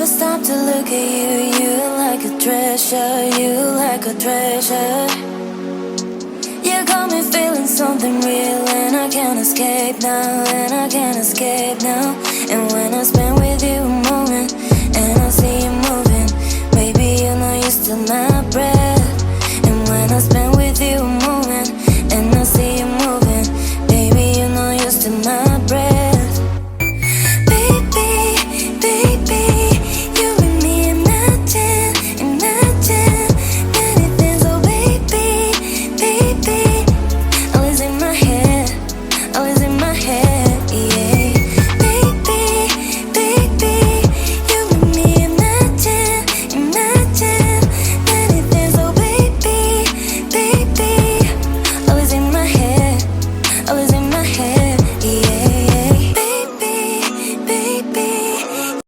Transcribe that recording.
stop to look at you. You're like a treasure, you like a treasure. You got me feeling something real, and I can't escape now, and I can't escape now. And when I spend